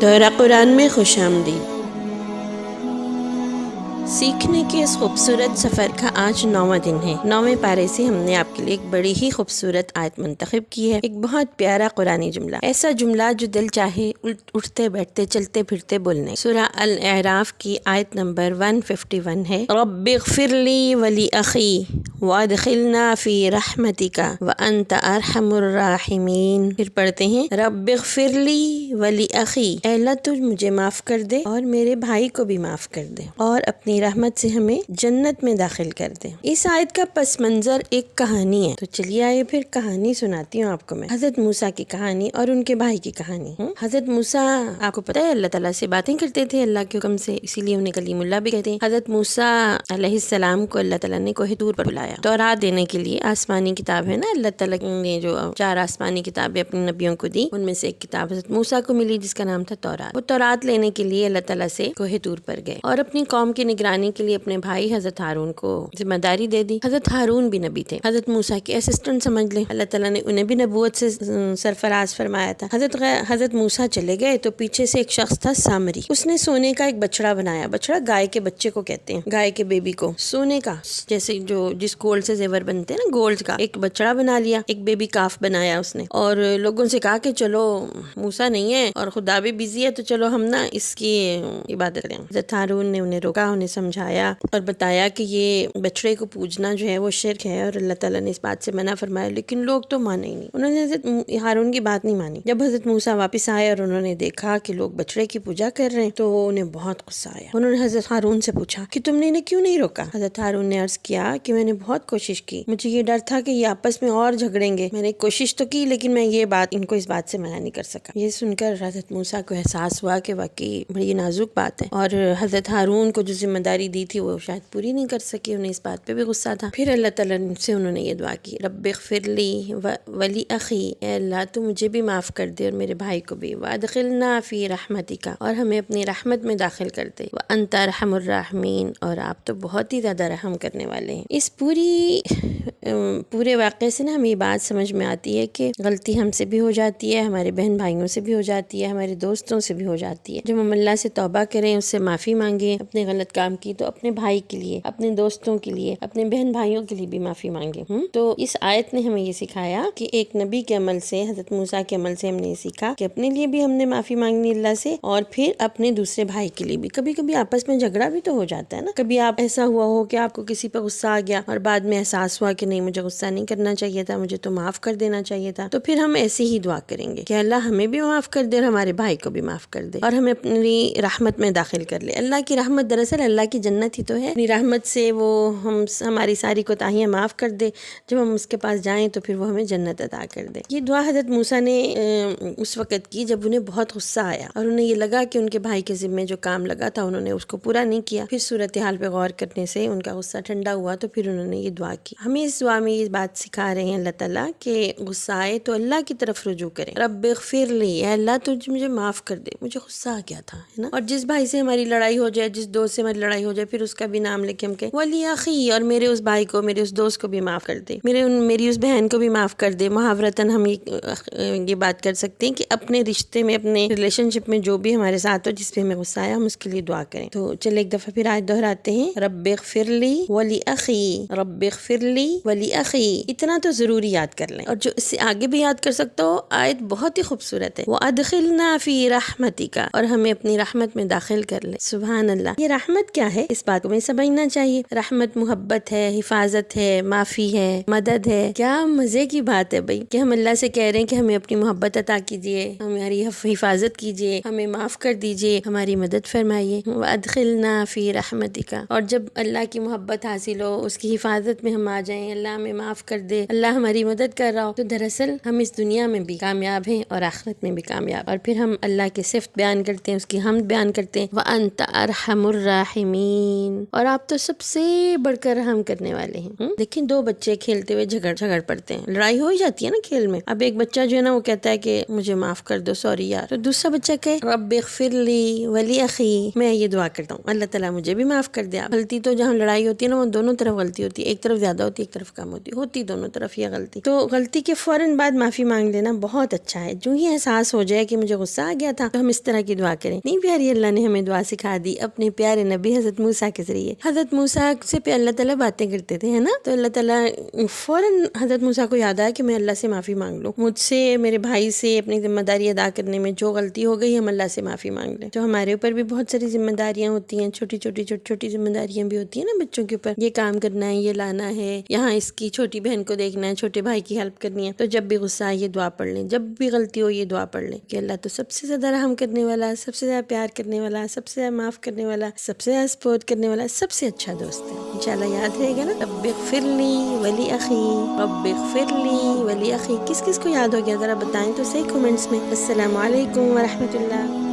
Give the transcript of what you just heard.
دورہ قرآن میں خوش آمدید۔ سیکھنے کے اس خوبصورت سفر کا آج 9واں دن ہے۔ 9ویں پارے سے ہم نے آپ کے لیے ایک بڑی ہی خوبصورت آیت منتخب کی ہے، ایک بہت پیارا قرآنی جملہ، ایسا جملہ جو دل چاہے اٹھتے بیٹھتے چلتے پھرتے بولنے۔ سورہ الاعراف کی آیت نمبر 151 ہے، رب اغفر لی ولی اخی وادخلنا فی رحمتک وانت ارحم الراحمین۔ پھر پڑھتے ہیں، رب اغفر لی ولی اخی، اے اللہ تو مجھے معاف کر دے اور میرے بھائی کو بھی معاف کر دے اور اپنی رحمت سے ہمیں جنت میں داخل کر دے۔ اس آیت کا پس منظر ایک کہانی ہے، تو چلیے آئے پھر کہانی سناتی ہوں آپ کو میں، حضرت موسیٰ کی کہانی اور ان کے بھائی کی کہانی۔ حضرت موسیٰ آپ کو پتہ ہے اللہ تعالیٰ سے باتیں کرتے تھے اللہ کے حکم سے، اسی لیے انہیں کلیم اللہ بھی کہتے ہیں۔ حضرت موسیٰ علیہ السلام کو اللہ تعالیٰ نے کوہ طور پر بلایا تورات دینے کے لیے۔ آسمانی کتاب ہے نا، اللہ تعالیٰ نے جو 4 آسمانی کتابیں اپنے نبیوں کو دی، ان میں سے ایک کتاب حضرت موسیٰ کو ملی جس کا نام تھا تورات۔ وہ تورات لینے کے لیے اللہ تعالیٰ سے کوہ طور پر گئے اور اپنی قوم کی نگرانی کے لیے اپنے بھائی حضرت ہارون کو ذمہ داری دے دی۔ حضرت ہارون بھی نبی تھے، حضرت موسیٰ کے اسسٹنٹ سمجھ لیں، اللہ تعالیٰ نے انہیں بھی نبوت سے سرفراز فرمایا تھا۔ حضرت موسیٰ چلے گئے تو پیچھے سے ایک شخص تھا سامری، اس نے سونے کا ایک بچڑا بنایا، بچڑا گائے کے بچے کو کہتے ہیں، گائے کے بیبی کو، سونے کا، جیسے جس گولڈ سے زیور بنتے ہیں نا، گولڈ کا ایک بچڑا بنا لیا، ایک بیبی کاف بنایا اس نے، اور لوگوں سے کہا کہ چلو موسیٰ نہیں ہے اور خدا بھی بزی ہے تو چلو ہم نا اس کی عبادت کریں۔ حضرت ہارون نے انہیں روکا، انہیں سمجھایا اور بتایا کہ یہ بچڑے کو پوجنا جو ہے وہ شرک ہے اور اللہ تعالیٰ نے اس بات سے منع فرمایا، لیکن لوگ تو مانے ہی نہیں، انہوں نے حضرت ہارون کی بات نہیں مانی۔ جب حضرت موسیٰ واپس آئے اور انہوں نے دیکھا کہ لوگ بچڑے کی پوجا کر رہے ہیں تو انہیں بہت غصہ آیا۔ انہوں نے حضرت ہارون سے پوچھا کہ تم نے انہیں کیوں نہیں روکا؟ حضرت ہارون نے عرض کیا کہ میں نے بہت کوشش کی، مجھے یہ ڈر تھا کہ یہ آپس میں اور جھگڑیں گے، میں نے کوشش تو کی لیکن میں ان کو اس بات سے منع نہیں کر سکا۔ یہ سن کر حضرت موسیٰ کو احساس ہوا کہ واقعی بڑی نازک بات ہے اور حضرت ہارون کو جو ذمہ داری دی تھی وہ شاید پوری نہیں کر سکی، انہیں اس بات پہ بھی غصہ تھا۔ پھر اللہ تعالیٰ سے انہوں نے یہ دعا کی، رب اغفر لی ولی اخی، اے اللہ تو مجھے بھی معاف کر دے اور میرے بھائی کو بھی، وادخلنا فی رحمتک، اور ہمیں اپنی رحمت میں داخل کر دے، وانت ارحم الراحمین، اور آپ تو بہت ہی زیادہ رحم کرنے والے ہیں۔ اس پورے واقعے سے نا ہمیں یہ بات سمجھ میں آتی ہے کہ غلطی ہم سے بھی ہو جاتی ہے، ہمارے بہن بھائیوں سے بھی ہو جاتی ہے، ہمارے دوستوں سے بھی ہو جاتی ہے۔ جب ہم اللہ سے توبہ کریں، اس سے معافی مانگیں اپنے غلط کام کی، تو اپنے بھائی کے لیے، اپنے دوستوں کے لیے، اپنے بہن بھائیوں کے لیے بھی معافی مانگیں۔ تو اس آیت نے ہمیں یہ سکھایا کہ ایک نبی کے عمل سے، حضرت موسیٰ کے عمل سے ہم نے یہ سیکھا کہ اپنے لیے بھی ہم نے معافی مانگنی اللہ سے، اور پھر اپنے دوسرے بھائی کے لیے بھی۔ کبھی کبھی آپس میں جھگڑا بھی تو ہو جاتا ہے نا، کبھی آپ ایسا ہوا ہو کہ آپ کو کسی پہ غصہ آ گیا اور بعد میں احساس ہوا کہ نہیں مجھے غصہ نہیں کرنا چاہیے تھا، مجھے تو معاف کر دینا چاہیے تھا، تو پھر ہم ایسی ہی دعا کریں گے کہ اللہ ہمیں بھی معاف کر دے اور ہمارے بھائی کو بھی معاف کر دے اور ہمیں اپنی رحمت میں داخل کر لے۔ اللہ کی رحمت دراصل اللہ کی جنت ہی تو ہے، اپنی رحمت سے وہ ہماری ساری کوتاہیاں معاف کر دے، جب ہم اس کے پاس جائیں تو پھر وہ ہمیں جنت عطا کر دے۔ یہ دعا حضرت موسیٰ نے اس وقت کی جب انہیں بہت غصہ آیا اور انہیں یہ لگا کہ ان کے بھائی کے ذمے جو کام لگا تھا انہوں نے اس کو پورا نہیں کیا۔ پھر صورتحال پہ غور کرنے سے ان کا غصہ ٹھنڈا ہوا تو پھر انہوں نے یہ دعا کی۔ ہمیں اس دعا میں یہ بات سکھا رہے ہیں اللہ تعالیٰ کہ غصہ آئے تو اللہ کی طرف رجوع کریں، رب اغفر لی، اے اللہ تو مجھے معاف کر دے، مجھے غصہ آ گیا تھا، ہے نا۔ اور جس بھائی سے ہماری لڑائی ہو جائے، جس دوست سے ہماری لڑائی ہو جائے، پھر اس کا بھی نام لے کے ہم کہیں ولی اخی، اور میرے اس بھائی کو، میرے اس دوست کو بھی معاف کر دے، میری اس بہن کو بھی معاف کر دے۔ محاورتاً ہم یہ بات کر سکتے ہیں کہ اپنے رشتے میں، اپنے ریلیشن شپ میں جو بھی ہمارے ساتھ ہو، جس پہ ہمیں غصہ آیا، ہم اس کے لیے دعا کریں۔ تو چلے ایک دفعہ پھر آیت دہراتے ہیں، رب اغفر لی ولی اخی، رب اغفر لی ولی اخی، اتنا تو ضروری یاد کر لیں، اور جو اس سے آگے بھی یاد کر سکتا ہو، آیت بہت ہی خوبصورت ہے، وَأَدْخِلْنَا فِي رَحْمَتِكَ، اور ہمیں اپنی رحمت میں داخل کر لے۔ سبحان اللہ، یہ رحمت کیا ہے اس بات کو ہمیں سمجھنا چاہیے۔ رحمت محبت ہے، حفاظت ہے، معافی ہے، مدد ہے۔ کیا مزے کی بات ہے بھائی کہ ہم اللہ سے کہہ رہے ہیں کہ ہمیں اپنی محبت عطا کیجیے، ہماری حفاظت کیجیے، ہمیں معاف کر دیجیے، ہماری مدد فرمائیے، وَأَدْخِلْنَا فِي رَحْمَتِكَ، اور جب اللہ کی محبت حاصل ہو، اس کی حفاظت میں ہم آ جائیں، اللہ ہمیں معاف کر دے، اللہ ہماری مدد کر رہا ہو، تو دراصل ہم اس دنیا میں بھی کامیاب ہیں اور آخرت میں بھی کامیاب۔ اور پھر ہم اللہ کے صفت بیان کرتے ہیں، اس کی حمد بیان کرتے ہیں، وَأَنْتَ أَرْحَمُ الراحمین، اور آپ تو سب سے بڑھ کر رحم کرنے والے ہیں۔ دیکھیں 2 بچے کھیلتے ہوئے جھگڑ پڑتے ہیں، لڑائی ہو ہی جاتی ہے نا کھیل میں۔ اب ایک بچہ جو ہے نا وہ کہتا ہے کہ مجھے معاف کر دو، سوری یار، تو دوسرا بچہ کہے رب اغفر لی ولی اخی، میں یہ دعا کرتا ہوں اللہ تعالیٰ مجھے بھی معاف کر دے۔ غلطی تو جہاں لڑائی ہوتی ہے نا وہ دونوں طرف غلطی ہوتی ہے، ایک طرف زیادہ ہوتی ہے ایک طرف طرف کم ہوتی دونوں طرف یہ غلطی. تو غلطی کے فوراً بعد معافی مانگ لینا بہت اچھا ہے. جو ہی احساس ہو جائے کہ مجھے غصہ آ گیا تھا تو ہم اس طرح کی دعا کریں. نہیں پیاری اللہ نے ہمیں دعا سکھا دی اپنے پیارے نبی حضرت موسیٰ کے ذریعے. حضرت موسیٰ سے پہ اللہ تعالیٰ باتیں کرتے تھے ہے نا, تو اللہ تعالیٰ فوراً حضرت موسیٰ کو یاد آیا کہ میں اللہ سے معافی مانگ لوں, مجھ سے میرے بھائی سے اپنی ذمہ داری ادا کرنے میں جو غلطی ہو گئی ہم اللہ سے معافی مانگ لیں. تو ہمارے اوپر بھی بہت ساری ذمہ داریاں ہوتی ہیں, چھوٹی ذمہ داریاں بھی ہوتی ہیں نا بچوں کے اوپر, یہ کام کرنا ہے, یہ لانا ہے, یہاں اس کی چھوٹی بہن کو دیکھنا ہے, چھوٹے بھائی کی ہیلپ کرنی ہے. تو جب بھی غصہ آئے یہ دعا پڑھ لیں, جب بھی غلطی ہو یہ دعا پڑھ لیں کہ اللہ تو سب سے زیادہ رحم کرنے والا, سب سے زیادہ پیار کرنے والا, سب سے زیادہ معاف کرنے والا, سب سے زیادہ سپورٹ کرنے والا, سب سے اچھا دوست ہے. انشاءاللہ یاد رہے گا نا. رب اغفر لی ولی اخی, رب اغفر لی ولی اخی. کس کس کو یاد ہو گیا ذرا بتائیں تو صحیح کمنٹس میں. السلام علیکم ورحمۃ اللہ.